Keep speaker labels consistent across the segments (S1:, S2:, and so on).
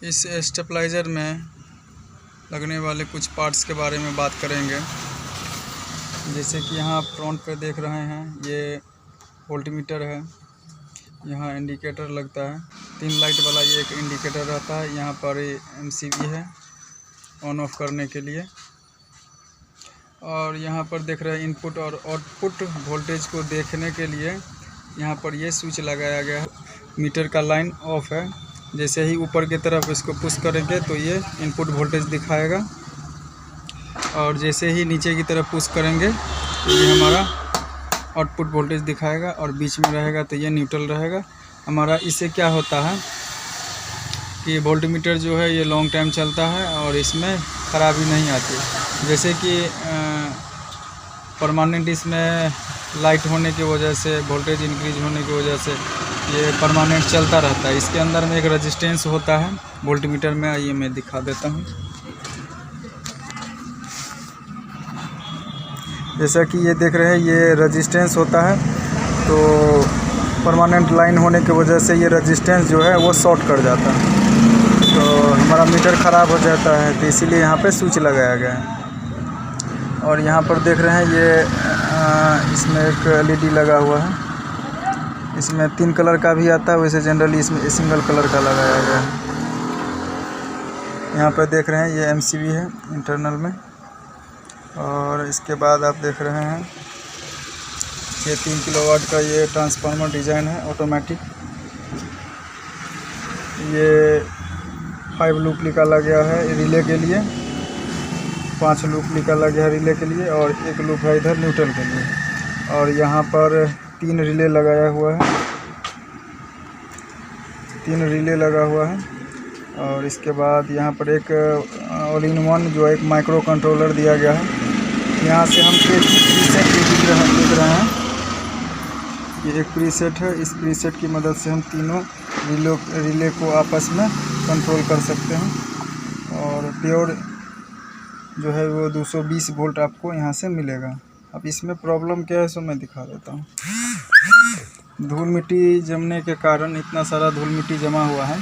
S1: इस स्टेबलाइज़र में लगने वाले कुछ पार्ट्स के बारे में बात करेंगे। जैसे कि यहाँ आप फ्रंट पे देख रहे हैं, ये वोल्टमीटर है। यहाँ इंडिकेटर लगता है, 3 लाइट वाला ये एक इंडिकेटर रहता है। यहाँ पर MCB है ऑन ऑफ करने के लिए। और यहाँ पर देख रहे हैं इनपुट और आउटपुट वोल्टेज को देखने के लिए यहाँ पर ये स्विच लगाया गया है। मीटर का लाइन ऑफ है। जैसे ही ऊपर की तरफ इसको पुश करेंगे तो ये इनपुट वोल्टेज दिखाएगा, और जैसे ही नीचे की तरफ पुश करेंगे तो ये हमारा आउटपुट वोल्टेज दिखाएगा, और बीच में रहेगा तो ये न्यूट्रल रहेगा हमारा। इससे क्या होता है कि वोल्टमीटर जो है ये लॉन्ग टाइम चलता है और इसमें ख़राबी नहीं आती। जैसे कि परमानेंट इसमें लाइट होने की वजह से, वोल्टेज इंक्रीज होने की वजह से ये परमानेंट चलता रहता है। इसके अंदर में एक रेजिस्टेंस होता है वोल्टमीटर में, आइए मैं दिखा देता हूँ। जैसा कि ये देख रहे हैं, ये रेजिस्टेंस होता है, तो परमानेंट लाइन होने की वजह से ये रेजिस्टेंस जो है वो शॉर्ट कर जाता है, तो हमारा मीटर ख़राब हो जाता है। तो इसीलिए यहाँ पे स्विच लगाया गया है। और यहाँ पर देख रहे हैं ये इसमें एक LED लगा हुआ है। इसमें 3 कलर का भी आता है, वैसे जनरली इसमें सिंगल कलर का लगाया गया है। यहाँ पर देख रहे हैं ये MCB है इंटरनल में। और इसके बाद आप देख रहे हैं ये 3 किलोवाट का ये ट्रांसफार्मर डिज़ाइन है ऑटोमेटिक। ये 5 लूप निकाला गया है रिले के लिए, 5 लूप निकाला गया है रिले के लिए, और 1 लूप है इधर न्यूट्रल के लिए। और यहाँ पर 3 रिले लगाया हुआ है, 3 रिले लगा हुआ है। और इसके बाद यहाँ पर एक ऑल इन वन जो एक माइक्रो कंट्रोलर दिया गया है। यहाँ से हम एक प्रीसेट देख रहे हैं, ये एक प्रीसेट है। इस प्रीसेट की मदद से हम तीनों रिले को आपस में कंट्रोल कर सकते हैं। और प्योर जो है वो 220 वोल्ट आपको यहाँ से मिलेगा। अब इसमें प्रॉब्लम क्या है सो मैं दिखा देता हूँ। धूल मिट्टी जमने के कारण, इतना सारा धूल मिट्टी जमा हुआ है,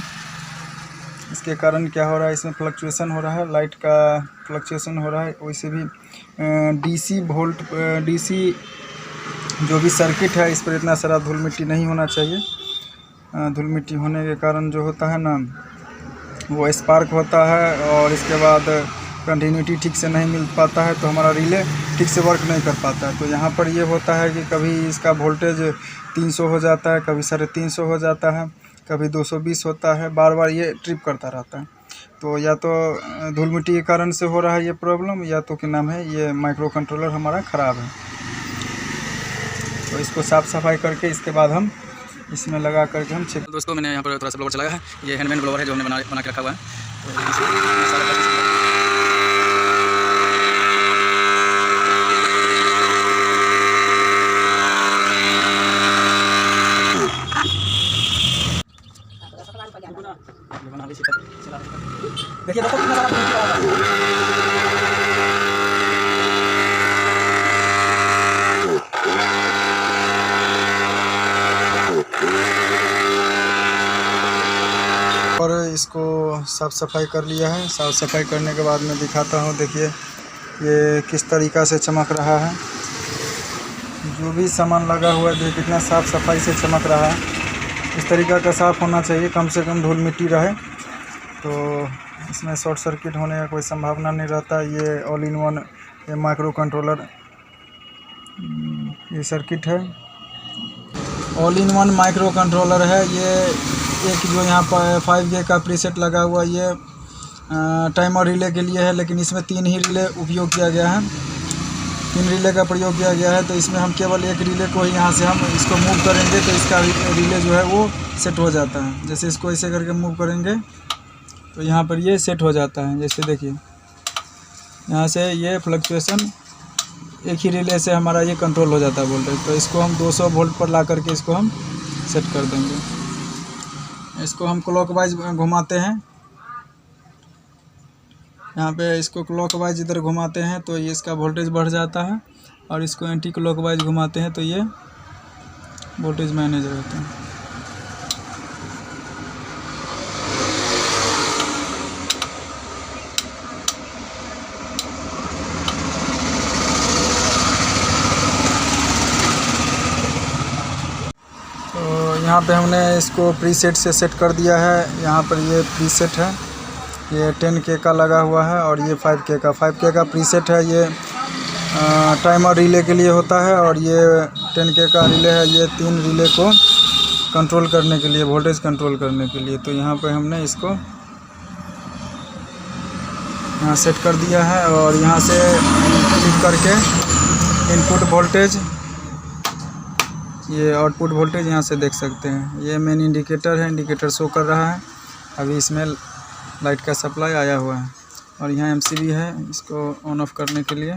S1: इसके कारण क्या हो रहा है, इसमें फ्लक्चुएसन हो रहा है, लाइट का फ्लक्चुएसन हो रहा है। वैसे भी DC जो भी सर्किट है इस पर इतना सारा धूल मिट्टी नहीं होना चाहिए। धूल मिट्टी होने के कारण जो होता है ना, वो स्पार्क होता है, और इसके बाद कंटिन्यूटी ठीक से नहीं मिल पाता है, तो हमारा रिले ठीक से वर्क नहीं कर पाता है। तो यहाँ पर ये होता है कि कभी इसका वोल्टेज 300 हो जाता है, कभी 350 हो जाता है, कभी 220 होता है, बार बार ये ट्रिप करता रहता है। तो या तो धूल मिट्टी के कारण से हो रहा है ये प्रॉब्लम, या तो क्या नाम है, ये माइक्रो कंट्रोलर हमारा ख़राब है। तो इसको साफ़ सफाई करके इसके बाद हम इसमें लगा करके हम चेक।
S2: दोस्तों, मैंने यहाँ पर थोड़ा सा ब्लोवर चलाया है। ये हैंडमेड ब्लोवर है जो हमने बना के रखा हुआ है। देखिए दोस्तों, कितना सारा
S1: और इसको साफ़ सफाई कर लिया है। साफ़ सफाई करने के बाद मैं दिखाता हूँ। देखिए ये किस तरीक़ा से चमक रहा है। जो भी सामान लगा हुआ है, देखिए कितना साफ़ सफाई से चमक रहा है। इस तरीक़ा का साफ़ होना चाहिए, कम से कम धूल मिट्टी रहे, तो इसमें शॉर्ट सर्किट होने का कोई संभावना नहीं रहता। ये ऑल इन वन ये माइक्रो कंट्रोलर ये सर्किट है, all in one micro controller है। ये एक जो यहाँ पर 5G का प्रीसेट लगा हुआ, ये टाइमर रिले के लिए है, लेकिन इसमें 3 ही रिले उपयोग किया गया है, 3 रिले का प्रयोग किया गया है। तो इसमें हम केवल एक रिले को ही यहाँ से हम इसको मूव करेंगे तो इसका रिले जो है वो सेट हो जाता है। जैसे इसको ऐसे करके मूव करेंगे तो यहाँ पर ये सेट हो जाता है। जैसे देखिए यहाँ से ये फ्लक्चुएसन एक ही रिले से हमारा ये कंट्रोल हो जाता है वोल्टेज। तो इसको हम 200 वोल्ट पर ला करके इसको हम सेट कर देंगे। इसको हम क्लॉकवाइज घुमाते हैं, यहाँ पे इसको क्लॉकवाइज इधर घुमाते हैं तो ये इसका वोल्टेज बढ़ जाता है, और इसको एंटी क्लॉकवाइज घुमाते हैं तो ये वोल्टेज मैनेज रहता है। यहाँ पे हमने इसको प्रीसेट से सेट कर दिया है। यहाँ पर ये प्रीसेट है, ये 10K का लगा हुआ है और ये 5K का प्रीसेट है। ये टाइमर रिले के लिए होता है और ये 10K का रिले है। ये 3 रिले को कंट्रोल करने के लिए, वोल्टेज कंट्रोल करने के लिए। तो यहाँ पे हमने इसको यहाँ सेट कर दिया है और यहाँ से क्लिक करके इनपुट वोल्टेज, ये आउटपुट वोल्टेज यहाँ से देख सकते हैं। ये मेन इंडिकेटर है, इंडिकेटर शो कर रहा है। अभी इसमें लाइट का सप्लाई आया हुआ है और यहाँ MCB है इसको ऑन ऑफ करने के लिए।